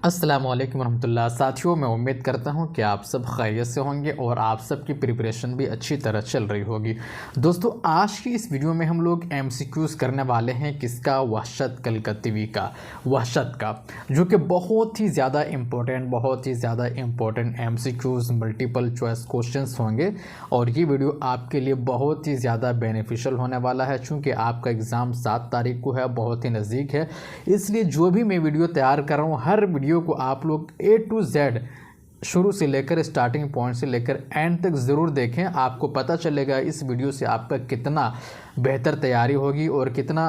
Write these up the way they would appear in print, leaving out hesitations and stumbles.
अस्सलाम वालेकुम रहमतुल्लाह। साथियों, मैं उम्मीद करता हूं कि आप सब खैरियत से होंगे और आप सब की प्रिपरेशन भी अच्छी तरह चल रही होगी। दोस्तों, आज की इस वीडियो में हम लोग एमसीक्यूज़ करने वाले हैं किसका, वहशत कलकत्तवी का, वहशत का, जो कि बहुत ही ज़्यादा important MCQs multiple choice questions होंगे और ये वीडियो आपके लिए बहुत ही ज़्यादा बेनिफिशियल होने वाला है। चूँकि आपका एग्ज़ाम 7 तारीख को है, बहुत ही नज़दीक है, इसलिए जो भी मैं वीडियो तैयार कर रहा हूँ हर वीडियो को आप लोग A to Z शुरू से लेकर स्टार्टिंग पॉइंट से लेकर एंड तक ज़रूर देखें। आपको पता चलेगा इस वीडियो से आपका कितना बेहतर तैयारी होगी और कितना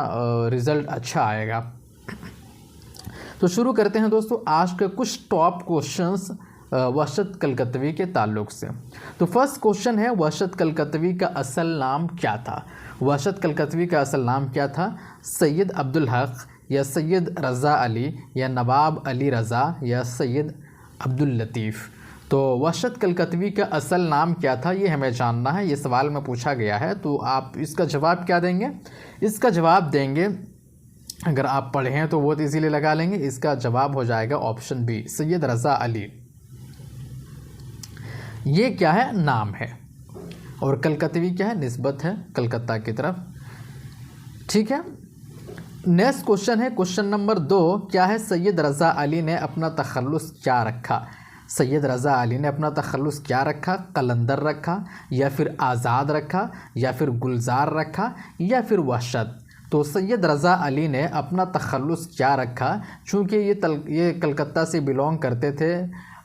रिज़ल्ट अच्छा आएगा। तो शुरू करते हैं दोस्तों आज के कुछ टॉप क्वेश्चंस वहशत कलकत्तवी के ताल्लुक से। तो फर्स्ट क्वेश्चन है, वहशत कलकत्तवी का असल नाम क्या था? वहशत कलकत्तवी का असल नाम क्या था? सैयद अब्दुल हक या सैयद रज़ा अली या नवाब अली रज़ा या सैयद अब्दुल लतीफ़। तो वहशत कलकत्तवी का असल नाम क्या था, ये हमें जानना है। ये सवाल में पूछा गया है, तो आप इसका जवाब क्या देंगे? इसका जवाब देंगे, अगर आप पढ़े हैं तो बहुत इजीली लगा लेंगे। इसका जवाब हो जाएगा ऑप्शन बी, सैयद रज़ा अली। ये क्या है? नाम है। और कलकत्तवी क्या है? निस्बत है कलकत्ता की तरफ। ठीक है। नेक्स्ट क्वेश्चन है, क्वेश्चन नंबर 2, क्या है? सैयद रज़ा अली ने अपना तखल्लुस क्या रखा? सैयद रज़ा अली ने अपना तखल्लुस क्या रखा? कलंदर रखा या फिर आज़ाद रखा या फिर गुलजार रखा या फिर वहशत? तो सैयद रज़ा अली ने अपना तखल्लुस क्या रखा? चूँकि ये कलकत्ता से बिलोंग करते थे,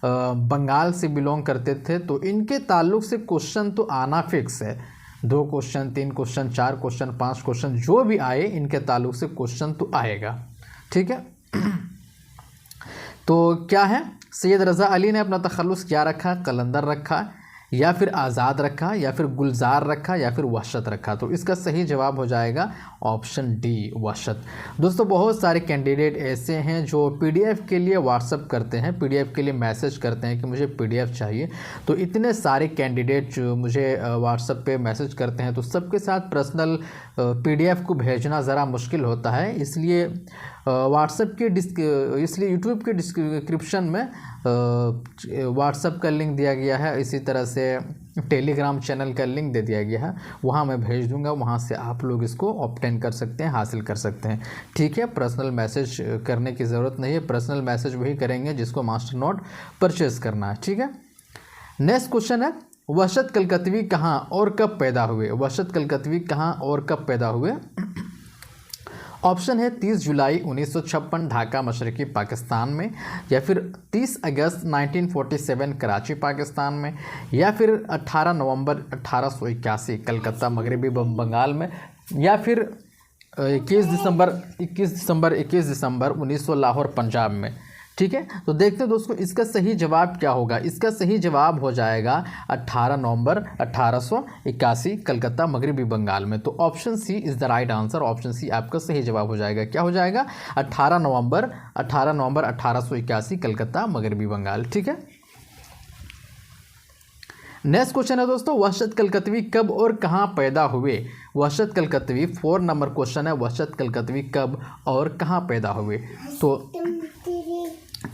बंगाल से बिलोंग करते थे, तो इनके ताल्लुक़ से क्वेश्चन तो आना फिक्स है। 2 क्वेश्चन, 3 क्वेश्चन, 4 क्वेश्चन, 5 क्वेश्चन, जो भी आए इनके ताल्लुक़ से क्वेश्चन तो आएगा। ठीक है। तो क्या है? सैयद रज़ा अली ने अपना तखल्लुस क्या रखा? कलंदर रखा या फिर आज़ाद रखा या फिर गुलजार रखा या फिर वहशत रखा? तो इसका सही जवाब हो जाएगा ऑप्शन डी, वहशत। दोस्तों, बहुत सारे कैंडिडेट ऐसे हैं जो पीडीएफ के लिए व्हाट्सअप करते हैं, पीडीएफ के लिए मैसेज करते हैं कि मुझे पीडीएफ चाहिए। तो इतने सारे कैंडिडेट जो मुझे व्हाट्सअप पे मैसेज करते हैं, तो सबके साथ पर्सनल पीडीएफ को भेजना ज़रा मुश्किल होता है, इसलिए व्हाट्सएप के इसलिए यूट्यूब के डिस्क्रिप्शन में व्हाट्सएप का लिंक दिया गया है, इसी तरह से टेलीग्राम चैनल का लिंक दे दिया गया है, वहाँ मैं भेज दूंगा, वहाँ से आप लोग इसको ऑब्टेन कर सकते हैं, हासिल कर सकते हैं। ठीक है। पर्सनल मैसेज करने की ज़रूरत नहीं है, पर्सनल मैसेज वही करेंगे जिसको मास्टर नोट परचेज करना है। ठीक है। नेक्स्ट क्वेश्चन है, वहशत कलकत्तवी कहाँ और कब पैदा हुए? वहशत कलकत्तवी कहाँ और कब पैदा हुए? ऑप्शन है 30 जुलाई 1956 ढाका मशरक़ी पाकिस्तान में, या फिर 30 अगस्त 1947 कराची पाकिस्तान में, या फिर 18 नवंबर 1881 कलकत्ता मगरबी बंगाल में, या फिर 21 दिसंबर 1900 लाहौर पंजाब में। ठीक है। तो देखते हैं दोस्तों इसका सही जवाब क्या होगा। इसका सही जवाब हो जाएगा 18 नवंबर 1881 कलकत्ता मगरबी बंगाल में। तो option C is the right answer. Option C आपका सही जवाब हो जाएगा। क्या हो जाएगा? 18 नवंबर 1881 कलकत्ता मगरबी बंगाल। ठीक है। नेक्स्ट क्वेश्चन है दोस्तों, वहशत कलकत्तवी कब और कहाँ पैदा हुए? वहशत कलकत्तवी 4 नंबर क्वेश्चन है, वहशत कलकत्तवी कब और कहाँ पैदा हुए? तो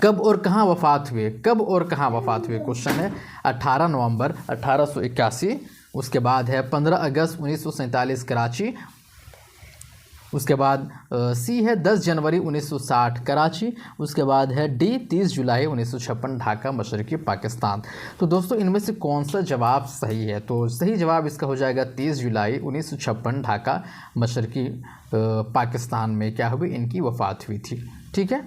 कब और कहाँ वफ़ात हुए? कब और कहाँ वफ़ात हुए? क्वेश्चन है 18 नवंबर 1881, उसके बाद है 15 अगस्त 1947 कराची, उसके बाद सी है 10 जनवरी 1960 कराची, उसके बाद है डी 30 जुलाई 1956 ढाका मशरक़ी पाकिस्तान। तो दोस्तों इनमें से कौन सा जवाब सही है? तो सही जवाब इसका हो जाएगा 30 जुलाई 1956 ढाका मशरक़ी पाकिस्तान में क्या हुई? इनकी वफ़ात हुई थी। ठीक है।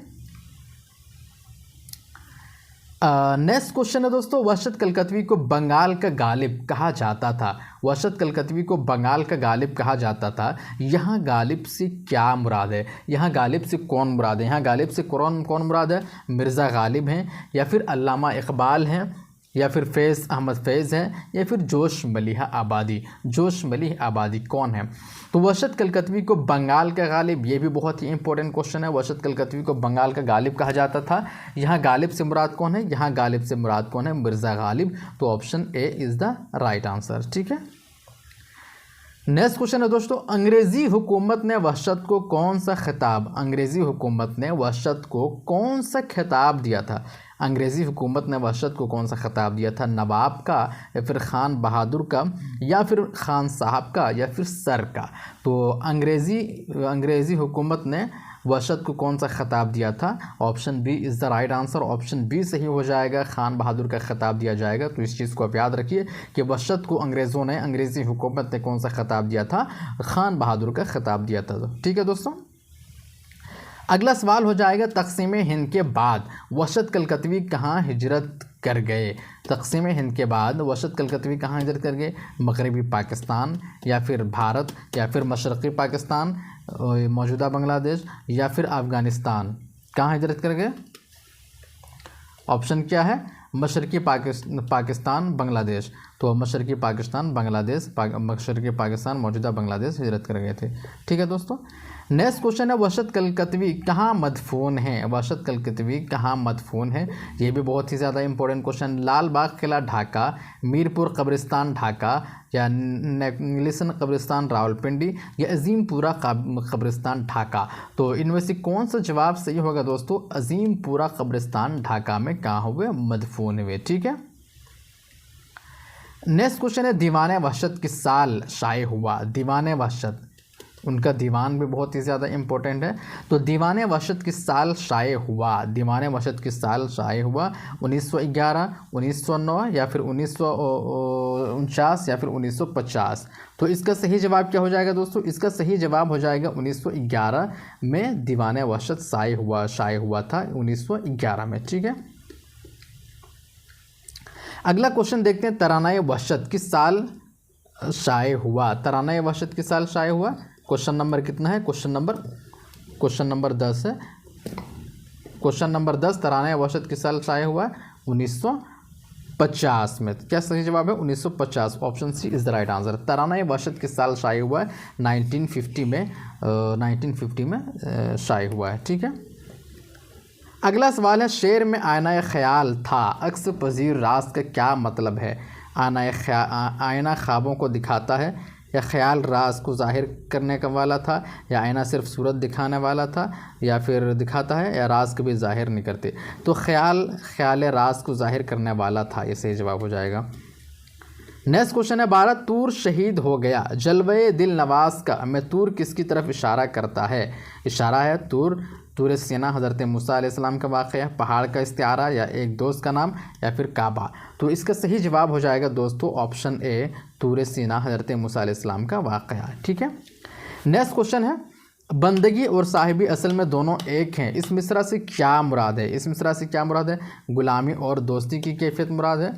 नेक्स्ट क्वेश्चन है दोस्तों, वहशत कलकत्तवी को बंगाल का गालिब कहा जाता था? वहशत कलकत्तवी को बंगाल का गालिब कहा जाता था। यहाँ गालिब से क्या मुराद है? यहाँ गालिब से कौन मुराद है? यहाँ गालिब से कौन मुराद है? मिर्ज़ा गालिब हैं, या फिर अल्लामा इकबाल हैं, या फिर फैज़ अहमद फैज़ है, या फिर जोश मलिह आबादी। जोश मलिह आबादी कौन है? तो वहशत कलकत्तवी को बंगाल का गालिब, ये भी बहुत ही इंपॉर्टेंट क्वेश्चन है। वहशत कलकत्तवी को बंगाल का गालिब कहा जाता था। यहाँ गालिब से मुराद कौन है? यहाँ गालिब से मुराद कौन है? मिर्ज़ा गालिब। तो option A is the right answer. ठीक है। नेक्स्ट क्वेश्चन है दोस्तों, अंग्रेजी हुकूमत ने वहशत को कौन सा खिताब, अंग्रेजी हुकूमत ने वहशत को कौन सा खिताब दिया था, अंग्रेज़ी हुकूमत ने वहशत को कौन सा खिताब दिया था, नवाब का या फिर खान बहादुर का या फिर खान साहब का या फिर सर का। तो अंग्रेज़ी हुकूमत ने वहशत को कौन सा खिताब दिया था, option B is the right answer, option B सही हो जाएगा, खान बहादुर का खिताब दिया जाएगा। तो इस चीज़ को आप याद रखिए कि वहशत को अंग्रेज़ी हुकूमत ने कौन सा खिताब दिया था, खान बहादुर का खिताब दिया था। ठीक है दोस्तों, अगला सवाल हो जाएगा, तक़सीम हिंद के बाद वहशत कलकत्वी कहाँ हिजरत कर गए, तक़सीम हिंद के बाद वहशत कलकत्वी कहाँ हिजरत कर गए, मगरबी पाकिस्तान या फिर भारत या फिर मशरक़ी पाकिस्तान मौजूदा बांग्लादेश या फिर अफ़गानिस्तान, कहाँ हिजरत कर गए, ऑप्शन क्या है, मशरक़ी पाकिस्तान बांग्लादेश। तो मशरक़ी पाकिस्तान बांग्लादेश, मशरक़ी पाकिस्तान मौजूदा बांग्लादेश हिजरत कर गए थे। ठीक है दोस्तों, नेक्स्ट क्वेश्चन है, वहशत कलकत्वी कहाँ मदफून है, वहशत कलकत्वी कहाँ मदफून है, ये भी बहुत ही ज़्यादा इंपॉर्टेंट क्वेश्चन। लाल बाग किला ढाका, मीरपुर कब्रिस्तान ढाका या निगलसन कब्रिस्तान रावलपिंडी या अजीमपुरा कब्रिस्तान ढाका। तो इनमें से कौन सा जवाब सही होगा दोस्तों, अजीमपुरा कब्रिस्तान ढाका में कहाँ हुए, मदफून हुए। ठीक है, नेक्स्ट क्वेश्चन है, दीवाने वहशत किस साल शाये हुआ, दीवाने वहशत, उनका दीवान भी बहुत ही ज़्यादा इम्पोर्टेंट है। तो दीवाने वहशत किस साल शाये हुआ, दीवाने वहशत किस साल शाये हुआ, 1911, 1909 या फिर 1949 या फिर 1950। तो इसका सही जवाब क्या हो जाएगा दोस्तों, इसका सही जवाब हो जाएगा 1911 में दीवाने वहशत शाये हुआ था 1911 में। ठीक है, अगला क्वेश्चन देखते हैं, तराना वहशत किस साल शाये हुआ, तराना वहशत किस साल शाये हुआ, क्वेश्चन नंबर कितना है, क्वेश्चन नंबर 10 है, क्वेश्चन नंबर 10, तराना वहशत किस साल शाये हुआ, 1950 में। क्या सही जवाब है, 1950, option C is the right answer. तराना वहशत किस साल शाये हुआ है, 1950 में शाये हुआ है। ठीक है, अगला सवाल है, शेर में आईना ख्याल था अक्स पजीर राज का क्या मतलब है, आईना ख्वाबों को दिखाता है या ख्याल राज को जाहिर करने का वाला था, या आईना सिर्फ सूरत दिखाने वाला था या फिर दिखाता है या राज कभी जाहिर नहीं करते। तो ख्याल राज को जाहिर करने वाला था, ये सही जवाब हो जाएगा। नेक्स्ट क्वेश्चन है, 12 तूर शहीद हो गया, जलवे दिल नवाज का में तूर किसकी तरफ इशारा करता है, इशारा है तूर सीना हज़रत मूसा अलैहिस्सलाम का वाक़या, पहाड़ का इस्तिआरा या एक दोस्त का नाम या फिर काबा। तो इसका सही जवाब हो जाएगा दोस्तों ऑप्शन ए, तूर सीना हज़रत मूसा अलैहिस्सलाम का वाक़या। ठीक है, नेक्स्ट क्वेश्चन है, बंदगी और साहिबी असल में दोनों एक हैं, इस मिसरा से क्या मुराद है, इस मिसरा से क्या मुराद है, गुलामी और दोस्ती की कैफियत मुराद है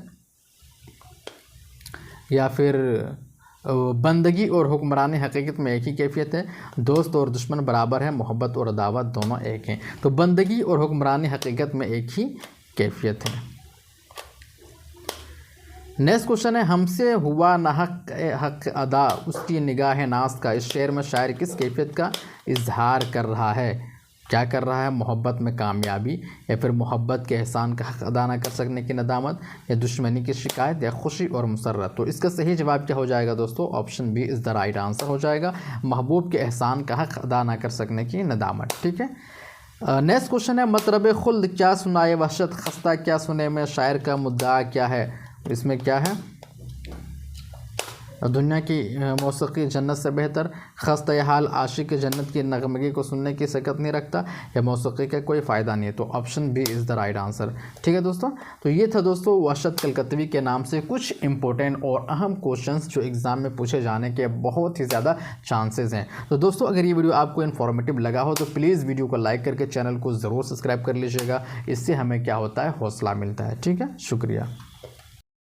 या फिर बंदगी और हुक्मरानी हकीकत में एक ही कैफियत है, दोस्त और दुश्मन बराबर है, मोहब्बत और अदावत दोनों एक हैं। तो बंदगी और हुक्मरानी हकीकत में एक ही कैफियत है। नेक्स्ट क्वेश्चन है, हमसे हुआ न हक अदा उसकी निगाह नाज का, इस शेर में शायर किस कैफियत का इजहार कर रहा है, क्या कर रहा है, मोहब्बत में कामयाबी या फिर मोहब्बत के एहसान का हक़ अदा न कर सकने की नदामत या दुश्मनी की शिकायत या खुशी और मुसर्रत। तो इसका सही जवाब क्या हो जाएगा दोस्तों, option B is the right answer हो जाएगा, महबूब के एहसान का हक़ अदा न कर सकने की नदामत। ठीक है, नेक्स्ट क्वेश्चन है, मतलब खुल्द क्या सुनाए वहशत खस्ता क्या सुने में शायर का मुद्दा क्या है, इसमें क्या है, दुनिया की मौसीकी जन्नत से बेहतर, खस्ता हाल आशिक जन्नत की नगमगी को सुनने की सकत नहीं रखता या मौसीकी का कोई फ़ायदा नहीं है। तो option B is the right answer. ठीक है दोस्तों, तो ये था दोस्तों वहशत कलकत्वी के नाम से कुछ इंपॉर्टेंट और अहम क्वेश्चंस जो एग्ज़ाम में पूछे जाने के बहुत ही ज़्यादा चांसेस हैं। तो दोस्तों अगर ये वीडियो आपको इन्फॉर्मेटिव लगा हो तो प्लीज़ वीडियो को लाइक करके चैनल को ज़रूर सब्सक्राइब कर लीजिएगा, इससे हमें क्या होता है, हौसला मिलता है। ठीक है, शुक्रिया।